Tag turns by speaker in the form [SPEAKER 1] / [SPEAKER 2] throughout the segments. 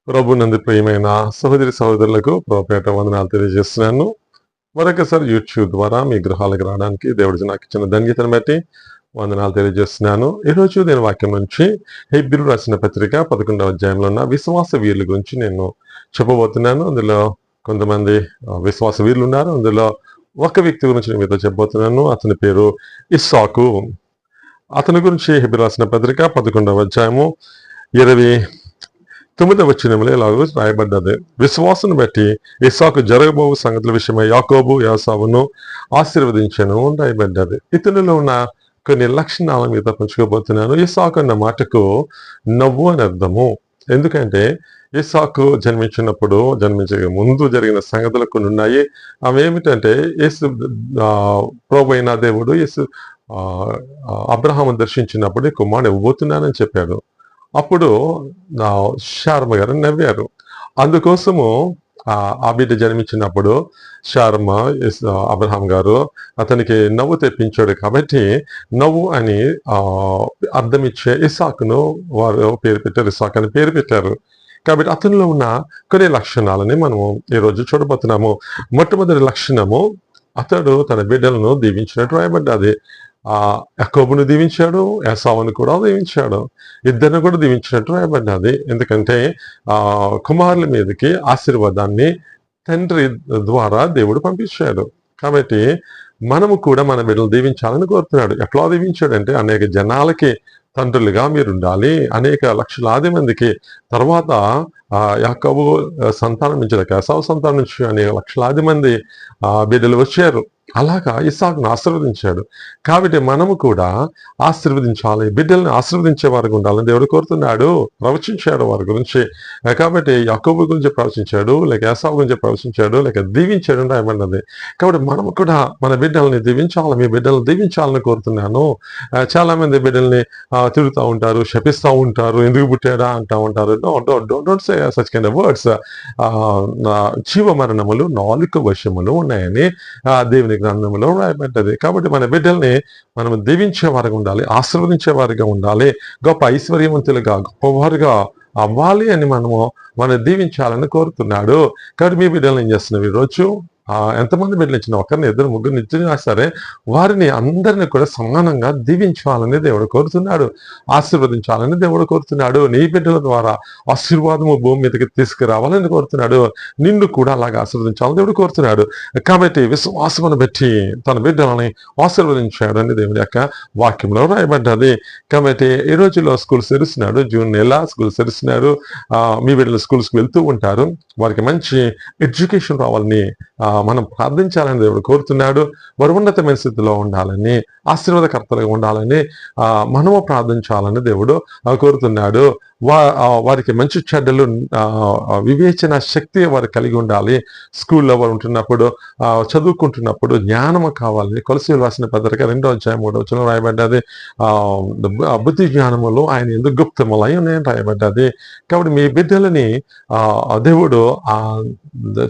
[SPEAKER 1] ప్రభునందు ప్రియమైన సహోదరి సహోదరులకు ప్రభుపేట వందనాలు తెలియజేస్తున్నాను. మరొకసారి యూట్యూబ్ ద్వారా మీ గృహాలకు రావడానికి దేవుడు నాకు ఇచ్చిన ధన్యతను బట్టి వందనాలు తెలియజేస్తున్నాను. ఈరోజు నేను వాక్యం నుంచి హెబ్రీయులకు రాసిన పత్రిక 11వ అధ్యాయంలో ఉన్న విశ్వాస వీరుల గురించి నేను చెప్పబోతున్నాను. అందులో కొంతమంది విశ్వాస వీరులు ఉన్నారు. అందులో ఒక వ్యక్తి గురించి నేను మీతో చెప్పబోతున్నాను. అతని పేరు ఇస్సాకు. అతని గురించి హెబ్రీయులకు రాసిన పత్రిక 11వ అధ్యాయము 29వ వచనంలో ఇలాగ రాయబడ్డది. విశ్వాసం బట్టి ఇస్సాకు జరగబోవు సంగతుల విషయమై యాకోబు ఏసావును ఆశీర్వదించను రాయబడ్డది. ఇతనిలో ఉన్న కొన్ని లక్షణాల మీద పంచుకోబోతున్నాను. ఇస్సాకు అన్న మాటకు నవ్వు అని అర్థము. ఎందుకంటే ఇస్సాకు జన్మించే ముందు జరిగిన సంగతులు కొన్ని ఉన్నాయి. అవి ఏమిటంటే యేసు ప్రభు అయిన దేవుడు యేసు అబ్రహాము దర్శించినప్పుడు కుమారుడు ఇవ్వబోతున్నానని చెప్పాడు. అప్పుడు శారమ్మ గారు నవ్వారు. అందుకోసము ఆ బిడ్డ జన్మించినప్పుడు శారమ్మ అబ్రహాం గారు అతనికి నవ్వు తెప్పించాడు కాబట్టి నవ్వు అని అర్థం ఇచ్చే ఇస్సాకును వారు పేరు పెట్టారు. ఇస్సాకు అని పేరు పెట్టారు. కాబట్టి అతనిలో ఉన్న కొన్ని లక్షణాలని మనము ఈరోజు చూడబోతున్నాము. మొట్టమొదటి లక్షణము, అతడు తన బిడ్డలను దీవించినట్టు రాయబడ్డది. యాకోబును దీవించాడు, ఏసావును కూడా దీవించాడు. ఇద్దరిని కూడా దీవించినట్టు రాయబడ్డది. ఎందుకంటే కుమారుల మీదకి ఆశీర్వాదాన్ని తండ్రి ద్వారా దేవుడు పంపించాడు. కాబట్టి మనము కూడా మన బిడ్డలు దీవించాలని కోరుతున్నాడు. ఎట్లా దీవించాడంటే అనేక జనాలకి తండ్రులుగా మీరు ఉండాలి. అనేక లక్షలాది మందికి తర్వాత యాకోబు సంతానం నుంచి ఏసావు సంతానం నుంచి అనేక లక్షలాది మంది బిడ్డలు వచ్చారు. అలాగా ఇస్సాకును ఆశీర్వదించాడు. కాబట్టి మనము కూడా ఆశీర్వదించాలి, బిడ్డల్ని ఆశీర్వదించే వారికి ఉండాలని దేవుడు కోరుతున్నాడు. ప్రవచించాడు వారి గురించి. కాబట్టి యాకోబు గురించి ప్రవచించాడు, లేక ఏసావు గురించి ప్రవచించాడు, లేక దీవించాడు రాయబడినది. కాబట్టి మనము కూడా మన బిడ్డల్ని దీవించాలి. మీ బిడ్డలను దీవించాలని కోరుతున్నాను. చాలా మంది బిడ్డల్ని తిరుగుతూ ఉంటారు, శపిస్తూ ఉంటారు, ఎందుకు పుట్టాడా అంటూ ఉంటారు. Don't say such kind of words. జీవ మరణములు 4 వశములు ఉన్నాయని దేవుని గ్రంథంలో రాయబడ్డది. కాబట్టి మన బిడ్డల్ని మనం దీవించే వారిగా ఉండాలి, ఆశీర్వదించే వారిగా ఉండాలి, గొప్ప ఐశ్వర్యవంతులుగా గొప్పవారుగా అవ్వాలి అని మనం దీవించాలని కోరుతున్నాడు. కాబట్టి మీ బిడ్డలు ఏం చేస్తున్నారు ఈరోజు? ఎంతమంది బిడ్డలు ఇచ్చిన ఒకరిని, ఇద్దరు, ముగ్గురు ఇచ్చినా సరే వారిని అందరినీ కూడా సమానంగా దీవించాలని దేవుడు కోరుతున్నాడు, ఆశీర్వదించాలని దేవుడు కోరుతున్నాడు. నీ బిడ్డల ద్వారా ఆశీర్వాదము భూమి మీదకి తీసుకురావాలని కోరుతున్నాడు. నిన్ను కూడా అలాగే ఆశీర్వదించాలని దేవుడు కోరుతున్నాడు. కాబట్టి విశ్వాసమును బట్టి తన బిడ్డలని ఆశీర్వదించాడని దేవుడి యొక్క వాక్యంలో రాయబడ్డది. కాబట్టి ఈ రోజుల్లో స్కూల్స్ తెరుస్తున్నాడు. జూన్ నెల స్కూల్స్ తెరుస్తున్నారు. మీ బిడ్డలు స్కూల్స్కి వెళ్తూ ఉంటారు. వారికి మంచి ఎడ్యుకేషన్ రావాలని మనం ప్రార్థించాలని దేవుడు కోరుతున్నాడు. వారు ఉన్నతమైన స్థితిలో ఉండాలని, ఆశీర్వాదకర్తలుగా ఉండాలని మనము ప్రార్థించాలని దేవుడు కోరుతున్నాడు. వారికి మంచి చెడ్డలు వివేచన శక్తి వారు కలిగి ఉండాలి. స్కూల్లో వారు ఉంటున్నప్పుడు, చదువుకుంటున్నప్పుడు జ్ఞానము కావాలని కొలసీయులకు రాసిన పత్రిక 2వ అధ్యాయం 3వ వచనంలో రాయబడ్డది. బుద్ధి జ్ఞానములు ఆయన ఎందుకు గుప్తములై ఉన్నాయని రాయబడ్డది. కాబట్టి మీ బిడ్డలని దేవుడు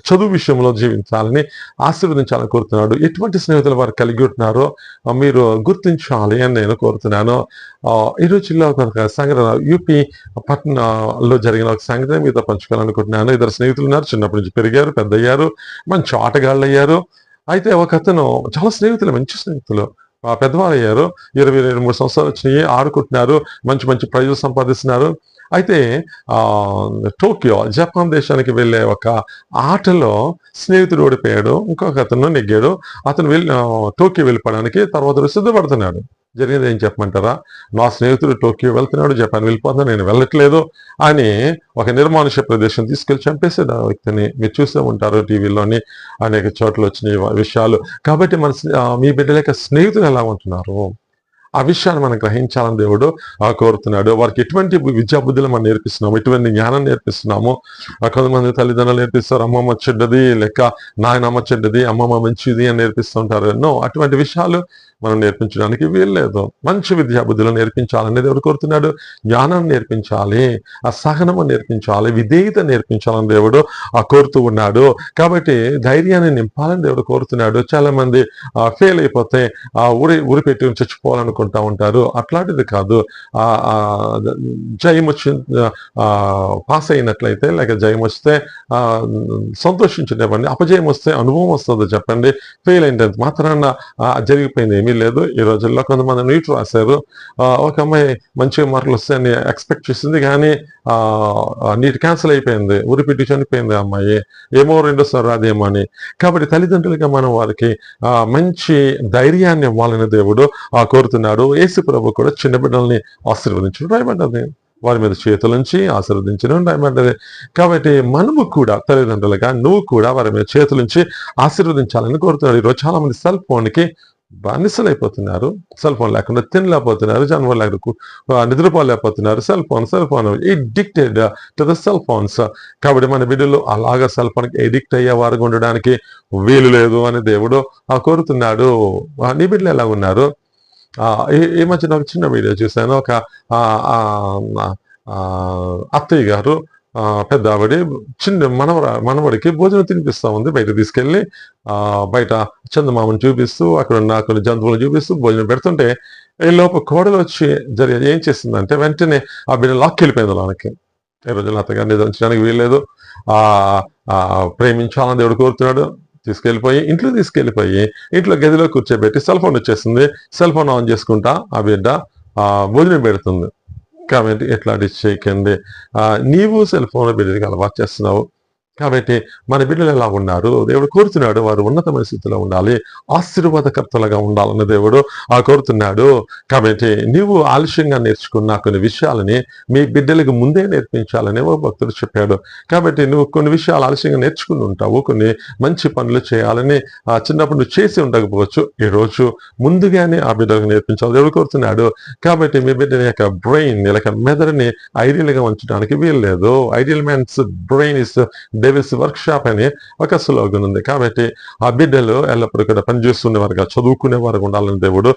[SPEAKER 1] చదువు విషయంలో జీవించాలని, ఆశీర్వదించాలని కోరుతున్నాడు. ఎటువంటి స్నేహితులు వారు కలిగి ఉంటున్నారో మీరు గుర్తించాలి అని నేను కోరుతున్నాను. ఈ రోజుల్లో ఒక సంఘటన, యూపీ పట్టణంలో జరిగిన ఒక సంఘటన మీతో పంచుకోవాలనుకుంటున్నాను. ఇద్దరు స్నేహితులు ఉన్నారు. చిన్నప్పటి నుంచి పెరిగారు, పెద్దయ్యారు, మంచి ఆటగాళ్ళు అయ్యారు. అయితే ఒక అతను చాలా స్నేహితులు, మంచి స్నేహితులు, పెద్దవాళ్ళు అయ్యారు. 20-23 సంవత్సరాలు వచ్చినాయి, ఆడుకుంటున్నారు, మంచి మంచి ప్రైజులు సంపాదిస్తున్నారు. అయితే టోక్యో, జపాన్ దేశానికి వెళ్ళే ఒక ఆటలో స్నేహితుడు ఓడిపోయాడు, ఇంకొక అతను నెగ్గాడు. అతను టోక్యో వెళ్ళిపోవడానికి తర్వాత సిద్ధపడుతున్నాడు. జరిగింది ఏం చెప్పమంటారా? నా స్నేహితుడు టోక్యో వెళ్తున్నాడు, జపాన్ వెళ్ళిపోతున్నాడు, నేను వెళ్ళట్లేదు అని ఒక నిర్మానుష్య ప్రదేశం తీసుకెళ్లి చంపేసాడు ఆ వ్యక్తిని. మీరు చూసే ఉంటారు టీవీలోని అనేక చోట్ల వచ్చిన విషయాలు. కాబట్టి మీ బిడ్డల యొక్క స్నేహితులు ఎలా ఉంటున్నారు, ఆ విషయాన్ని మనం గ్రహించాలని దేవుడు కోరుతున్నాడు. వారికి ఎటువంటి విద్యాబుద్ధులు మనం నేర్పిస్తున్నాము, ఎటువంటి జ్ఞానం నేర్పిస్తున్నాము. కొంతమంది తల్లిదండ్రులు నేర్పిస్తారు, అమ్మమ్మ చెడ్డది, లేక నాయనమ్మ చెడ్డది, అమ్మమ్మ మంచిది అని నేర్పిస్తుంటారు. ఎన్నో అటువంటి విషయాలు మనం నేర్పించడానికి వీల్లేదు. మంచి విద్యా బుద్ధులు నేర్పించాలని దేవుడు కోరుతున్నాడు. జ్ఞానం నేర్పించాలి, ఆ సహనము నేర్పించాలి, విధేయత నేర్పించాలని దేవుడు కోరుతూ ఉన్నాడు. కాబట్టి ధైర్యాన్ని నింపాలని దేవుడు కోరుతున్నాడు. చాలా మంది ఫెయిల్ అయిపోతే ఊరి పెట్టి చచ్చిపోవాలనుకుంటా ఉంటారు. అట్లాంటిది కాదు. జయం వచ్చి పాస్ అయినట్లయితే, లేక జయం వస్తే సంతోషించనివ్వండి. అపజయం వస్తే అనుభవం వస్తుందో చెప్పండి. ఫెయిల్ అయిన మాత్రాన జరిగిపోయింది ఏమీ లేదు. ఈ రోజుల్లో కొంతమంది నీట్ రాశారు. ఒక అమ్మాయి మంచిగా మార్కులు వస్తాయని ఎక్స్పెక్ట్ చేసింది, కానీ నీట్ క్యాన్సిల్ అయిపోయింది. ఊరిపెట్టి చనిపోయింది ఆ అమ్మాయి. ఏమో రెండోసారి రాదేమో అని. కాబట్టి తల్లిదండ్రులుగా మనం వారికి మంచి ధైర్యాన్ని ఇవ్వాలని దేవుడు కోరుతున్నాడు. యేసు ప్రభు కూడా చిన్న బిడ్డల్ని ఆశీర్వదించడం రాయబడ్డది. వారి మీద చేతులుంచి ఆశీర్వదించడం రాయబడ్డది. కాబట్టి మనము కూడా తల్లిదండ్రులుగా నువ్వు కూడా వారి మీద చేతులుంచి ఆశీర్వదించాలని కోరుతున్నాడు. ఈరోజు చాలా మంది సెల్ ఫోన్కి బానిసలైపోతున్నారు. సెల్ ఫోన్ లేకుండా తినలేకపోతున్నారు, జన్మ లేకుండా నిద్రపోలేకపోతున్నారు. Cell phone addicted to the cell phones. కాబట్టి మన బిడ్డలు అలాగా సెల్ ఫోన్కి ఎడిక్ట్ అయ్యే వారికి ఉండడానికి వీలు లేదు అని దేవుడు కోరుతున్నాడు. నీ బిడ్డలు ఎలా ఉన్నారు? ఈ మధ్యన ఒక చిన్న వీడియో చూశాను. ఒక అత్తయ్య గారు పెద్ద ఆవిడ చిన్న మనవడికి భోజనం తినిపిస్తా ఉంది. బయట తీసుకెళ్ళి బయట చందమామను చూపిస్తూ, అక్కడ ఉన్న కొన్ని జంతువులను చూపిస్తూ భోజనం పెడుతుంటే ఈ లోపు కోడలు వచ్చి ఏం చేసిందంటే వెంటనే ఆ బిడ్డ లాక్కెళ్ళిపోయింది లోనికి. ఈ రోజున అత్తగారిని నిజంచడానికి వీల్లేదు. ప్రేమించాలని దేవుడు కోరుతున్నాడు. ఇంట్లో తీసుకెళ్ళిపోయి ఇంట్లో గదిలో కూర్చోబెట్టి సెల్ ఫోన్ వచ్చేస్తుంది. సెల్ ఫోన్ ఆన్ చేసుకుంటా ఆ బిడ్డ భోజనం పెడుతుంది. కాబట్టి ఎట్లా చేయకండి. నీవు సెల్ ఫోన్ బిడ్డకి అలవాటు చేస్తున్నావు. కాబట్టి మన బిడ్డలు ఎలా ఉన్నారు? దేవుడు కోరుతున్నాడు వారు ఉన్నతమైన స్థితిలో ఉండాలి, ఆశీర్వాదకర్తలుగా ఉండాలని దేవుడు కోరుతున్నాడు. కాబట్టి నీవు ఆలస్యంగా నేర్చుకున్న కొన్ని విషయాలని మీ బిడ్డలకు ముందే నేర్పించాలని ఓ భక్తుడు చెప్పాడు. కాబట్టి నువ్వు కొన్ని విషయాలు ఆలస్యంగా నేర్చుకుని ఉంటావు. కొన్ని మంచి పనులు చేయాలని చిన్నప్పుడు నువ్వు చేసి ఉండకపోవచ్చు. ఈరోజు ముందుగానే ఆ బిడ్డలకు నేర్పించాలి దేవుడు కోరుతున్నాడు. కాబట్టి మీ బిడ్డ యొక్క బ్రెయిన్ లేక మెదడుని ఐడియల్గా ఉంచడానికి వీలు లేదు. Ideal man's brain is devil's workshop అని ఒక స్లోగన్ ఉంది. కాబట్టి ఆ బిడ్డలు ఎల్లప్పుడూ కూడా పనిచేస్తున్నవారుగా, చదువుకునే వారు ఉండాలని దేవుడు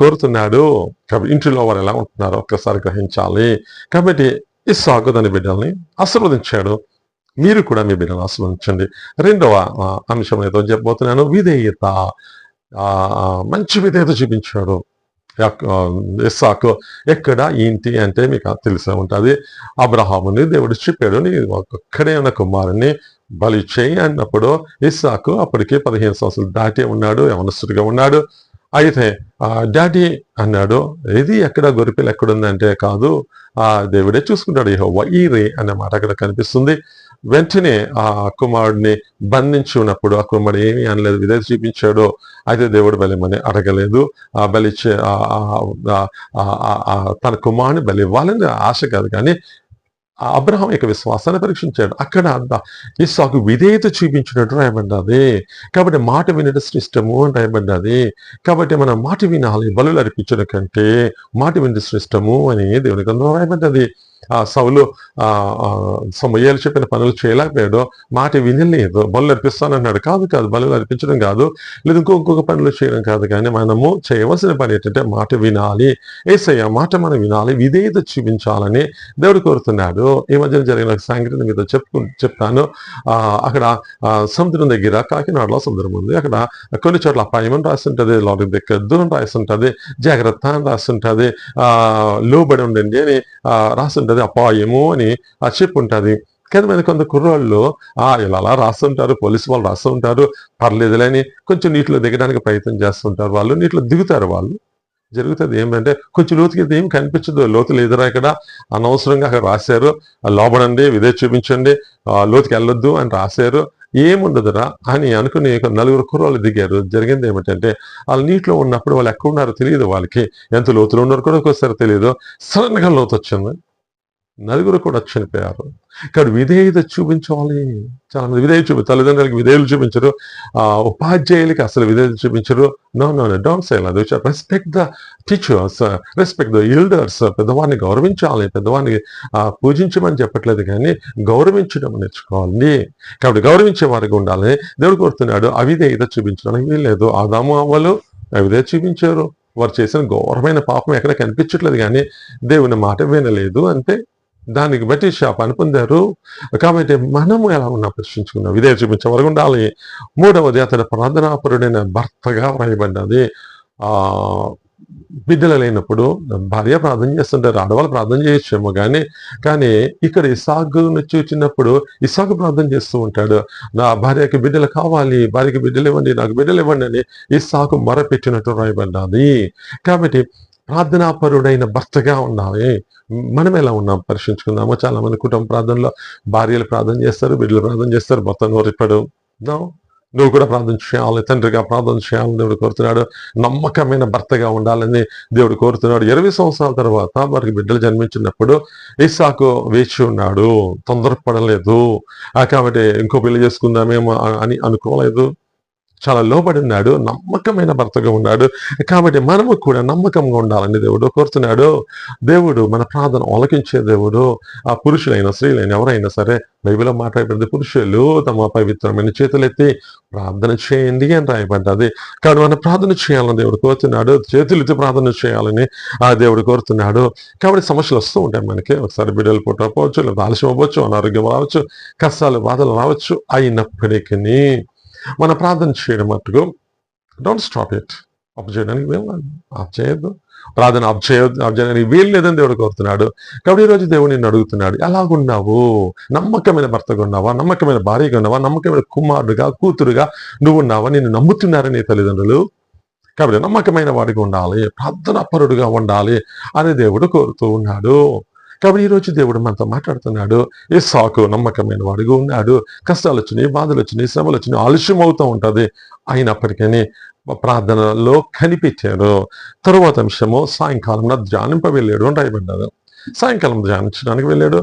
[SPEAKER 1] కోరుతున్నాడు. కాబట్టి ఇంటిలో వారు ఎలా ఉంటున్నారో ఒక్కసారి గ్రహించాలి. కాబట్టి ఇస్సాకు తన బిడ్డల్ని ఆశీర్వదించాడు. మీరు కూడా మీ బిడ్డలను ఆశీర్వదించండి. రెండవ అంశం ఏదో చెప్పబోతున్నాను, విధేయత. మంచి విధేయత చూపించాడు ఇస్సాకు. ఎక్కడ ఏంటి అంటే మీకు తెలిసే ఉంటుంది. అబ్రహాముని దేవుడు చెప్పాడు, నీ ఒక్కడే ఉన్న కుమారుని బలి చేయి అన్నప్పుడు ఇస్సాకు అప్పటికి 15 సంవత్సరాలు దాటి ఉన్నాడు, యవనస్తుడిగా ఉన్నాడు. అయితే డాడీ అన్నాడు, ఇది ఎక్కడ గొరిపిల్ ఎక్కడుందంటే కాదు, దేవుడే చూసుకుంటాడు. యెహోవా ఈరే అనే మాట అక్కడ కనిపిస్తుంది. వెంటనే ఆ కుమారుడిని బంధించి ఉన్నప్పుడు ఆ కుమారుడు ఏమీ అనలేదు, విధేయత చూపించాడు. అయితే దేవుడు బలిమని అడగలేదు. తన కుమారుని బలి ఇవ్వాలని ఆశ కాదు, కానీ అబ్రహాం యొక్క విశ్వాసాన్ని పరీక్షించాడు. అక్కడ ఇస్సాకు విధేయత చూపించినట్టు రాయబడ్డది. కాబట్టి మాట వినడం శ్రేష్టము అని రాయబడ్డది. కాబట్టి మనం మాట వినాలి, బలులు అర్పించడం కంటే మాట వినడం శ్రేష్టము అని దేవుని గ్రంథంలో రాయబడ్డది. సౌలు సమూయేలు చెప్పిన పనులు చేయలేకపోయాడు, మాట వినలేదు. బలు అర్పిస్తానన్నాడు. కాదు, బలు అర్పించడం కాదు, లేదు ఇంకొక పనులు చేయడం కాదు, కానీ మనము చేయవలసిన పని ఏంటంటే మాట వినాలి. యేసయ్య మాట మనం వినాలి, విధేయత చూపించాలని దేవుడు కోరుతున్నాడు. ఈ మధ్యన జరిగిన ఒక సంఘటన మీతో చెప్తాను. అక్కడ సముద్రం దగ్గర, కాకినాడలో సముద్రం ఉంది. అక్కడ కొన్ని చోట్ల అపాయం రాస్తుంటది, లోటు దిక్కద్దు అని రాస్తుంటది, జాగ్రత్త అని రాస్తుంటది, లోబడి ఉండండి అని రాస్తుంటది, అపాయము అని చెప్పి ఉంటుంది. కొంత కుర్రాళ్ళు ఇలా రాస్తుంటారు, పోలీసు వాళ్ళు రాస్తుంటారు, పర్లేదులేని కొంచెం నీటిలో దిగడానికి ప్రయత్నం చేస్తుంటారు. వాళ్ళు నీటిలో దిగుతారు. వాళ్ళు జరుగుతుంది ఏంటంటే కొంచెం లోతుకి ఏం కనిపించదు, లోతు లేదురా ఇక్కడ, అనవసరంగా అక్కడ రాశారు, లోబడండి, విధేయత చూపించండి, లోతుకి వెళ్ళొద్దు అని రాశారు, ఏముండదురా అని అనుకుని నలుగురు కుర్రాళ్ళు దిగారు. జరిగింది ఏమిటంటే వాళ్ళు నీటిలో ఉన్నప్పుడు వాళ్ళు ఎక్కడ ఉన్నారో తెలియదు, వాళ్ళకి ఎంత లోతులో ఉన్నారో కూడా ఒక్కోసారి తెలియదు. సడన్ గా లోతు వచ్చింది, నలుగురు కూడా చనిపోయారు. ఇక్కడ విధేయత చూపించాలి. చాలా మంది తల్లిదండ్రులకి విధేయులు చూపించరు, ఉపాధ్యాయులకి అసలు విధేయత చూపించరు. No don't say like that. Respect the teachers, respect the elders. పెద్దవాడిని గౌరవించాలి, పెద్దవాడిని పూజించమని చెప్పట్లేదు, కానీ గౌరవించడం నేర్చుకోవాలి. కాబట్టి గౌరవించే వారికి ఉండాలని దేవుడు కోరుతున్నాడు. అవిధేయత చూపించడానికి వీల్లేదు. ఆదాము అవ్వలు అవిధేయత చూపించారు, వారు చేసిన ఘోరమైన పాపం ఎక్కడ కనిపించట్లేదు, కానీ దేవుని మాట వినలేదు అంటే దానికి బట్టి శాపాన్ని పొందారు. కాబట్టి మనము ఎలా ఉన్నా ప్రశ్నించుకున్నాం, ఇదే చూపించే వరకు ఉండాలి. మూడవది, అతడు ప్రార్థనాపరుడైన భర్తగా వ్రాయబడ్డది. ఆ బిడ్డలు లేనప్పుడు భార్య ప్రార్థన చేస్తుంటారు, ఆడవాళ్ళు ప్రార్థన చేయొచ్చేమో కానీ ఇక్కడ ఇస్సాకును చూచినప్పుడు ఇస్సాకు ప్రార్థన చేస్తూ ఉంటాడు. నా భార్యకి బిడ్డలు కావాలి, భార్యకి బిడ్డలు ఇవ్వండి, నాకు బిడ్డలు ఇవ్వండి అని ఇస్సాకు మొరపెట్టినట్టు రాయబడ్డది. కాబట్టి ప్రార్థనాపరుడైన భర్తగా ఉండాలి. మనం ఎలా ఉన్నాం పరిశీలించుకుందాము. చాలా మంది కుటుంబ ప్రార్థనలో భార్యలు ప్రార్థన చేస్తారు, బిడ్డలు ప్రార్థన చేస్తారు, భర్త నోరిప్పడు. నువ్వు కూడా ప్రార్థన చేయాలి, తండ్రిగా ప్రార్థన చేయాలని దేవుడు కోరుతున్నాడు. నమ్మకమైన భర్తగా ఉండాలని దేవుడు కోరుతున్నాడు. 20 సంవత్సరాల తర్వాత వారికి బిడ్డలు జన్మించినప్పుడు ఇస్సాకు వేచి ఉన్నాడు, తొందరపడలేదు. కాబట్టి ఇంకో పెళ్లి చేసుకుందామేమో అని అనుకోలేదు, చాలా లోబడి ఉన్నాడు, నమ్మకమైన భర్తగా ఉన్నాడు. కాబట్టి మనము కూడా నమ్మకంగా ఉండాలని దేవుడు కోరుతున్నాడు. దేవుడు మన ప్రార్థన ఆలకించే దేవుడు. ఆ పురుషులైనా స్త్రీలైనా ఎవరైనా సరే, బైబిల్లో మాట్లాడబడింది, పురుషులు తమ పవిత్రమైన చేతులెత్తి ప్రార్థన చేయండి అని రాయబడ్డది. కాబట్టి మనం ప్రార్థన చేయాలని దేవుడు కోరుతున్నాడు, చేతులెత్తి ప్రార్థన చేయాలని ఆ దేవుడు కోరుతున్నాడు. కాబట్టి సమస్యలు వస్తూ ఉంటాయి మనకి. ఒకసారి బిడ్డలు పుట్టకపోవచ్చు, లేదా ఆలస్యం అవ్వచ్చు, అనారోగ్యం రావచ్చు, కష్టాలు బాధలు రావచ్చు. అయినప్పటికీ మన ప్రార్థన చేయడం మట్టుకు డోంట్ స్టాప్ ఇట్. ఆఫ్ చేయడానికి వెళ్ళాలి, ఆఫ్ చేయొద్దు. ప్రార్థన ఆఫ్ చేయడానికి వీలు లేదని దేవుడు కోరుతున్నాడు. కాబట్టి ఈరోజు దేవుడు నిన్ను అడుగుతున్నాడు, ఎలాగున్నావు? నమ్మకమైన భర్తగా ఉన్నావా? నమ్మకమైన భార్యగా ఉన్నావా? నమ్మకమైన కుమారుడుగా, కూతురుగా నువ్వు ఉన్నావా? నిన్ను నమ్ముతున్నారని నీ తల్లిదండ్రులు. కాబట్టి నమ్మకమైన వాడిగా ఉండాలి, ప్రార్థనాపరుడుగా ఉండాలి అని దేవుడు కోరుతూ ఉన్నాడు. కాబట్టి ఈరోజు దేవుడు మనతో మాట్లాడుతున్నాడు. ఇస్సాకు నమ్మకమైన వాడిగా ఉన్నాడు. కష్టాలు వచ్చినాయి, బాధలు వచ్చినాయి, శ్రమలు వచ్చినాయి, ఆలస్యం అవుతూ ఉంటుంది. అయినప్పటికీ ప్రార్థనలో కనిపించాడు. తరువాత అంశము, సాయంకాలం ధ్యానింప వెళ్ళాడు అని రాయబడ్డాడు. సాయంకాలం ధ్యానించడానికి వెళ్ళాడు.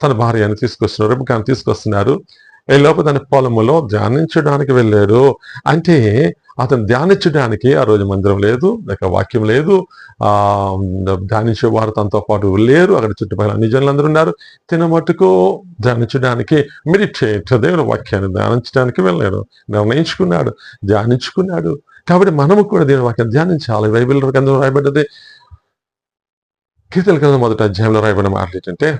[SPEAKER 1] తన భార్యను తీసుకొస్తున్నారు, రిబెకాను తీసుకొస్తున్నారు. ఈ లోపు తన పొలములో ధ్యానించడానికి వెళ్ళాడు. అంటే అతను ధ్యానించడానికి ఆ రోజు మందిరం లేదు, లేక వాక్యం లేదు, ధ్యానించే వారు తనతో పాటు లేరు. అక్కడ చుట్టుపక్కల అన్ని జనులందరూ ఉన్నారు. తినమట్టుకు ధ్యానించడానికి, మెడిటేట్, దేవుని వాక్యాన్ని ధ్యానించడానికి వెళ్ళాడు, నిర్ణయించుకున్నాడు, ధ్యానించుకున్నాడు. కాబట్టి మనము కూడా దేవుని వాక్యాన్ని ధ్యానించాలి. బైబిల్ గ్రంథంలో రాయబడ్డది, కీర్తనల గ్రంథం 1వ అధ్యాయంలో రాయబడిన మాటలు ఏంటంటే,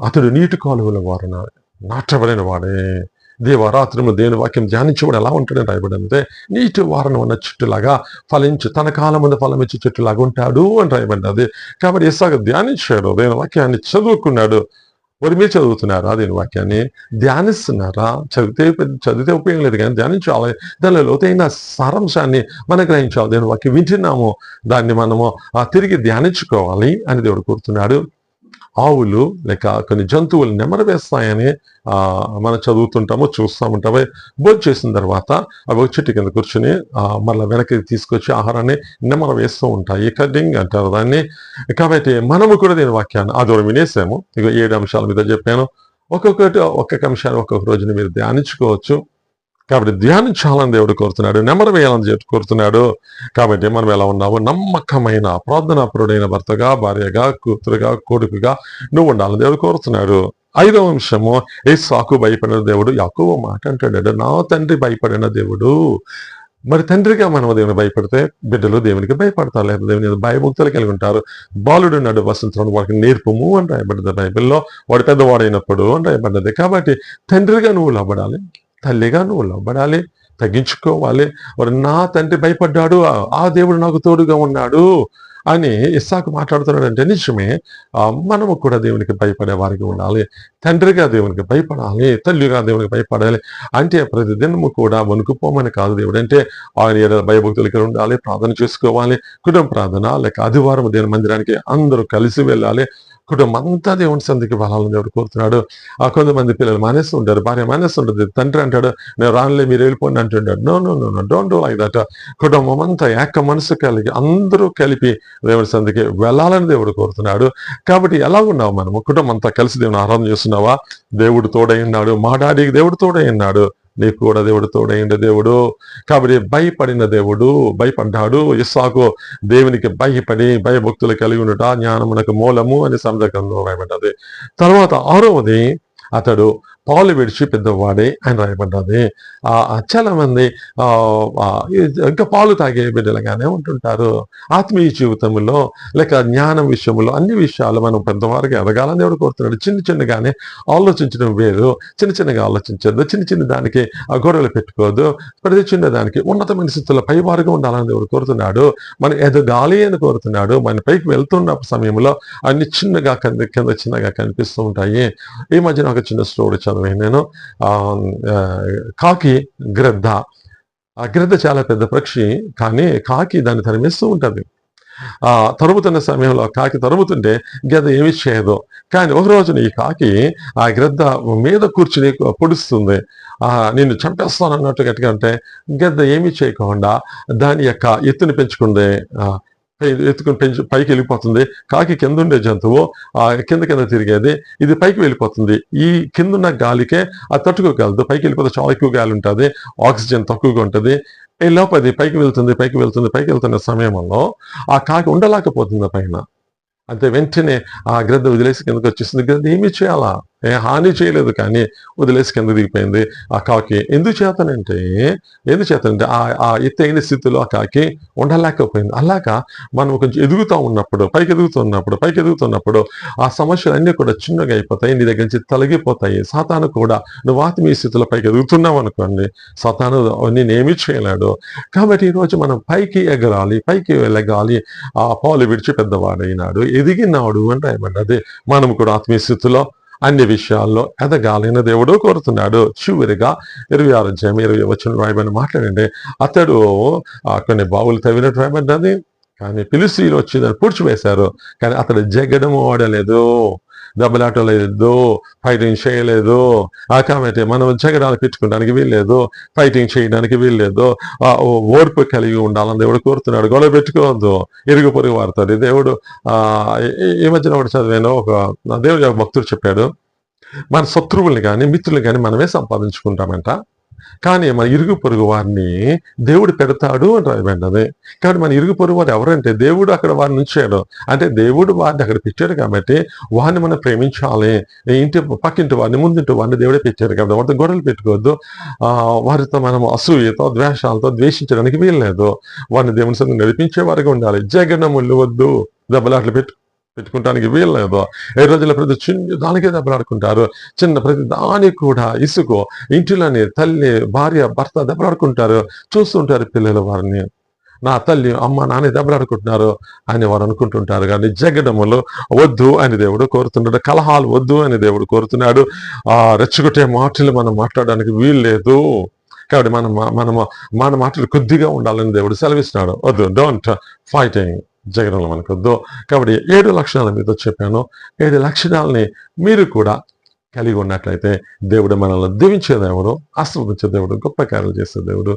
[SPEAKER 1] అతడు నీటి కాలువల వారున నాటబడిన వాడే, దేవరాత్రము దేవుని వాక్యం ధ్యానించేవాడు ఎలా ఉంటాడని రాయబడింది. నీటి వారణ ఉన్న చెట్టులాగా ఫలించు, తన కాలం ముందు ఫలం ఇచ్చే చెట్టులాగా ఉంటాడు అని రాయబడ్డది. కాబట్టి ఇస్సాకు ధ్యానించాడు, దేవుని వాక్యాన్ని చదువుకున్నాడు. మరి మీరు చదువుతున్నారా? దేవుని వాక్యాన్ని ధ్యానిస్తున్నారా? చదివితే ఉపయోగం లేదు, కానీ ధ్యానించాలి. దానిలో లోతైన సారాంశాన్ని మనం గ్రహించాలి. దేవుని వాక్యం వింటున్నాము, దాన్ని మనము తిరిగి ధ్యానించుకోవాలి అని దేవుడు కోరుతున్నాడు. ఆవులు లేక కొన్ని జంతువులు నెమరు వేస్తాయని మనం చదువుతుంటాము, చూస్తూ ఉంటాము. భోజనం చేసిన తర్వాత అవి ఒక చెట్టు కింద కూర్చుని మళ్ళీ వెనక్కి తీసుకొచ్చి ఆహారాన్ని నెమరు వేస్తూ ఉంటాయి. కడ్డింగ్ అంటారు దాన్ని. కాబట్టి మనము కూడా దీని వాక్యాన్ని ఆదివారం వినేసాము. ఇక 7 అంశాల మీద చెప్పాను. ఒక్కొక్క అంశాన్ని ఒక్కొక్క రోజుని మీరు ధ్యానించుకోవచ్చు. కాబట్టి ధ్యానించాలని దేవుడు కోరుతున్నాడు, నెమరు వేయాలని కోరుతున్నాడు. కాబట్టి మనం ఎలా ఉన్నాము? నమ్మకమైన ప్రార్థనాపరుడైన భర్తగా, భార్యగా, కూతురుగా, కొడుకుగా నువ్వు ఉండాలని దేవుడు కోరుతున్నాడు. 5వ అంశము, ఇస్సాకు భయపడిన దేవుడు యాకోబు మాట అంటాడు, నా తండ్రి భయపడిన దేవుడు. మరి తండ్రిగా మనం దేవుని భయపడితే బిడ్డలు దేవునికి భయపడతారు, లేదా దేవుని భయభక్తులు కలిగి ఉంటారు. బాలుడు నాడు వసంతరం వాడికి నేర్పము అని రాయబడ్డది బైబిల్లో, వాడు పెద్దవాడైనప్పుడు అని రాయబడ్డది. కాబట్టి తండ్రిగా నువ్వు లోబడాలి, తల్లిగా నువ్వు లోబడాలి, తగ్గించుకోవాలి. వాడు నా తండ్రి భయపడ్డాడు, ఆ దేవుడు నాకు తోడుగా ఉన్నాడు అని ఇస్సాకు మాట్లాడుతున్నాడంటే నిజమే. మనము కూడా దేవునికి భయపడే వారికి ఉండాలి, తండ్రిగా దేవునికి భయపడాలి, తల్లిగా దేవునికి భయపడాలి. అంటే ప్రతిదినము కూడా వణుకుపోమని కాదు దేవుడు అంటే, ఆయన భయభక్తులకి ఉండాలి, ప్రార్థన చేసుకోవాలి. కుటుంబ ప్రార్థన లేక ఆదివారం దేవుని మందిరానికి అందరూ కలిసి వెళ్ళాలి. కుటుంబం అంతా దేవుని సంధికి వెళ్ళాలని దేవుడు కోరుతున్నాడు. కొంతమంది పిల్లలు మానేస్తుంటారు, భార్య మానేస్తుంటుంది, తండ్రి అంటాడు నేను రానులే మీరు వెళ్ళిపోండి అంటుంటాడు. No no no no don't do like that. కుటుంబం అంతా ఏక మనసు కలిగి అందరూ కలిపి దేవుని సంధికి వెళ్ళాలని దేవుడు కోరుతున్నాడు. కాబట్టి ఎలా ఉన్నావు? మనము కుటుంబం అంతా కలిసి దేవుని ఆరాధన చేస్తున్నావా? దేవుడు తోడై ఉన్నాడు, మా డాడీకి దేవుడు తోడై ఉన్నాడు, నీకు కూడా దేవుడు తోడైండు దేవుడు. కాబట్టి భయపడిన దేవుడు భయపడ్డాడు. ఇస్సాకు దేవునికి భయపడి భయభక్తులు కలిగి ఉండట జ్ఞానమునకు మూలము అని సందర్భంలో రాయబడ్డది. తర్వాత 6వది, అతడు పాలు విడిచి పెద్దవాడే అని రాయబడ్డది. చాలా మంది ఇంకా పాలు తాగే బిడ్డలుగానే ఉంటుంటారు. ఆత్మీయ జీవితంలో లేక జ్ఞానం విషయంలో అన్ని విషయాలు మనం పెద్దవారికి ఎదగాలని దేవుడు కోరుతున్నాడు. చిన్నగానే ఆలోచించడం వేరు. చిన్నగా ఆలోచించద్దు. చిన్న దానికి గొడవలు పెట్టుకోవద్దు. ప్రతి చిన్న దానికి ఉన్నతమైన స్థితిలో పైవారుగా ఉండాలని దేవుడు కోరుతున్నాడు. మనం ఎదగాలి అని కోరుతున్నాడు. మన పైకి వెళ్తున్న సమయంలో అన్ని చిన్నగా కింద చిన్నగా కనిపిస్తూ ఉంటాయి. ఈ మధ్యన ఒక చిన్న స్టోరీ చదివాను నేను. కాకి గ్రద్ద. ఆ గ్రద్ద చాలా పెద్ద పక్షి, కానీ కాకి దాన్ని తరిమేస్తూ ఉంటుంది. తరుముతున్న సమయంలో కాకి తరుముతుంటే గద్ద ఏమి చేయదు. కానీ ఒక రోజున ఈ కాకి ఆ గ్రద్ద మీద కూర్చుని పొడుస్తుంది. నిన్ను చంపేస్తాను అన్నట్టు గట్టిగా అంటే గద్ద ఏమీ చేయకుండా దాని యొక్క ఎత్తుని పెంచుకుంది. ఎత్తుకుని పైకి వెళ్ళిపోతుంది. కాకి కింద ఉండే జంతువు కింద తిరిగేది, ఇది పైకి వెళ్ళిపోతుంది. ఈ కిందున్న గాలికే అది తట్టుకోగలదు. పైకి వెళ్ళిపోతే చాలా ఎక్కువ గాలి ఉంటుంది, ఆక్సిజన్ తక్కువగా ఉంటుంది. ఈ లోపది పైకి వెళ్తున్న సమయంలో ఆ కాకి ఉండలేకపోతుంది పైన. అంతే వెంటనే ఆ గ్రద్ద వదిలేసి కిందకి వచ్చేసింది. గ్రద్ద ఏమీ చేయాలా, హాని చేయలేదు, కానీ వదిలేసి కింద దిగిపోయింది ఆ కాకి. ఎందుచేతనంటే ఆ ఎత్తైన స్థితిలో ఆ కాకి ఉండలేకపోయింది. అలాగా మనం కొంచెం పైకి ఎదుగుతున్నప్పుడు ఆ సమస్యలన్నీ కూడా చిన్నగా అయిపోతాయి, నీ దగ్గర నుంచి తొలగిపోతాయి. సాతాను కూడా నువ్వు ఆత్మీయ స్థితిలో పైకి ఎదుగుతున్నావు అనుకోండి, సాతాను నేనేమీ చేయలేడు. కాబట్టి ఈరోజు మనం పైకి ఎగరాలి, పైకి వెళ్ళగాలి. ఆ పాలు విడిచి పెద్దవాడైనాడు, ఎదిగినాడు అని రాయబడ్డది. మనం కూడా ఆత్మీయ స్థితిలో అన్ని విషయాల్లో ఎదగాలని దేవుడు కోరుతున్నాడు. చివరిగా 26 అధ్యాయం 20 వచనం రాయబడిన మాట్లాడండి. అతడు కొన్ని బావులు తవ్వినట్టు రాయబడ్డది, కానీ ఫిలిష్తీయులు వచ్చి దాన్ని పూడ్చివేశారు. కానీ అతడు జగడము ఆడలేదు, దెబ్బలాటలేదు, ఫైటింగ్ చేయలేదు. కాబట్టి మనం జగడాలు పెట్టుకోవడానికి వీల్లేదు, ఫైటింగ్ చేయడానికి వీల్లేదు. ఓర్పు కలిగి ఉండాలని దేవుడు కోరుతున్నాడు. గొడవ పెట్టుకోవద్దు ఇరుగు పొరుగు వారుతాడు. దేవుడు ఈ మధ్యన ఒకటి చదివాను, ఒక దేవుడు భక్తుడు చెప్పాడు, మన శత్రువుల్ని కానీ మిత్రుల్ని కానీ మనమే సంపాదించుకుంటామంట, కానీ మన ఇరుగు పొరుగు వారిని దేవుడు పెడతాడు అని రాయబడ్డది. కాబట్టి మన ఇరుగు పొరుగు వారు ఎవరంటే దేవుడు అక్కడ వారిని ఉంచాడు. అంటే దేవుడు వారిని అక్కడ పెట్టాడు కాబట్టి వారిని మనం ప్రేమించాలి. పక్కింటి వారిని, ముందుంటి వారిని దేవుడే పెట్టాడు కాబట్టి వారితో గొడవలు పెట్టుకోవద్దు. వారితో మనం అసూయతో ద్వేషాలతో ద్వేషించడానికి వీల్లేదు. వారిని దేవుని సంగతి నడిపించే వారిగా ఉండాలి. జగనములు వద్దు, దెబ్బలాట్లు పెట్టుకుంటానికి వీల్లేదు. ఏ రోజుల్లో ప్రతి చిన్న దానికే దెబ్బలాడుకుంటారు. ప్రతి దానికి కూడా ఇసుకు ఇంటిలోని తల్లి, భార్య, భర్త దెబ్బలాడుకుంటారు. చూస్తుంటారు పిల్లలు వారిని, నా తల్లి, అమ్మ, నాన్న దెబ్బలాడుకుంటున్నారు అని వారు అనుకుంటుంటారు. కానీ జగడములు వద్దు అని దేవుడు కోరుతున్నాడు. కలహాలు వద్దు అని దేవుడు కోరుతున్నాడు. రెచ్చగొట్టే మాటలు మనం మాట్లాడడానికి వీల్లేదు. కాబట్టి మన మాటలు కొద్దిగా ఉండాలని దేవుడు సెలవిస్తున్నాడు. వద్దు, డోంట్ ఫైటింగ్. జగడంలో మనకు వద్దు. కాబట్టి 7 లక్షణాలు మీతో చెప్పాను. 7 లక్షణాలని మీరు కూడా కలిగి ఉన్నట్లయితే దేవుడు మనల్ని దీవించే దేవుడు, ఆశీర్వదించే దేవుడు, గొప్ప కార్యాలు చేసే దేవుడు.